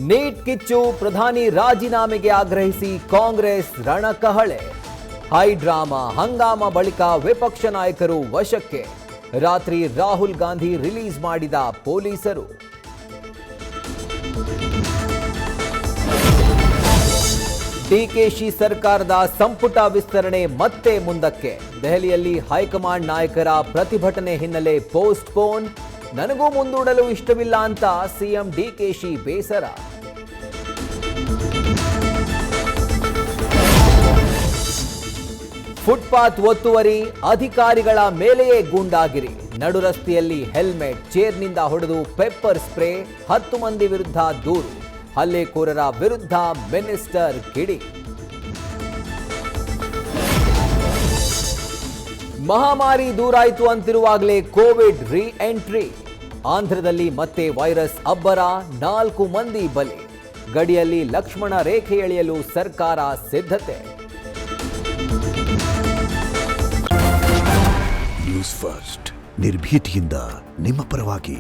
Neat ಕಿಚ್ಚು, ಪ್ರಧಾನಿ ರಾಜೀನಾಮೆಗೆ ಆಗ್ರಹಿಸಿ ಕಾಂಗ್ರೆಸ್ ರಣಕಹಳೆ. ಹೈ ಡ್ರಾಮಾ ಹಂಗಾಮ ಬಳಿಕ ವಿಪಕ್ಷ ನಾಯಕರು ವಶಕ್ಕೆ. ರಾತ್ರಿ ರಾಹುಲ್ ಗಾಂಧಿ ರಿಲೀಸ್ ಮಾಡಿದ ಪೊಲೀಸರು. ಡಿಕೆಶಿ ಸರ್ಕಾರದ ಸಂಪುಟ ವಿಸ್ತರಣೆ ಮತ್ತೆ ಮುಂದಕ್ಕೆ. ದೆಹಲಿಯಲ್ಲಿ ಹೈಕಮಾಂಡ್ ನಾಯಕರ ಪ್ರತಿಭಟನೆ ಹಿನ್ನೆಲೆ ಪೋಸ್ಟ್ಪೋನ್. ನನಗೂ ಮುಂದೂಡಲು ಇಷ್ಟವಿಲ್ಲ ಅಂತ ಸಿಎಂ ಡಿಕೆಶಿ ಬೇಸರ. ಫುಟ್ಪಾತ್ ಒತ್ತುವರಿ, ಅಧಿಕಾರಿಗಳ ಮೇಲೆಯೇ ಗೂಂಡಾಗಿರಿ. ನಡು ರಸ್ತೆಯಲ್ಲಿ ಹೆಲ್ಮೆಟ್, ಚೇರ್ನಿಂದ ಹೊಡೆದು ಪೆಪ್ಪರ್ ಸ್ಪ್ರೇ. 10 ಮಂದಿ ವಿರುದ್ಧ ದೂರು. ಹಲ್ಲೆಕೋರರ ವಿರುದ್ಧ ಮಿನಿಸ್ಟರ್ ಕಿಡಿ. ಮಹಾಮಾರಿ ದೂರಾಯಿತು ಅಂತಿರುವಾಗಲೇ ಕೋವಿಡ್ ರೀ ಎಂಟ್ರಿ. ಆಂಧ್ರದಲ್ಲಿ ಮತ್ತೆ ವೈರಸ್ ಅಬ್ಬರ, 4 ಮಂದಿ ಬಲಿ. ಗಡಿಯಲ್ಲಿ ಲಕ್ಷ್ಮಣ ರೇಖೆ ಎಳೆಯಲು ಸರ್ಕಾರ ಸಿದ್ಧತೆ. ನ್ಯೂಸ್ ಫಸ್ಟ್, ನಿರ್ಭೀತಿಯಿಂದ ನಿಮ್ಮ ಪರವಾಗಿ.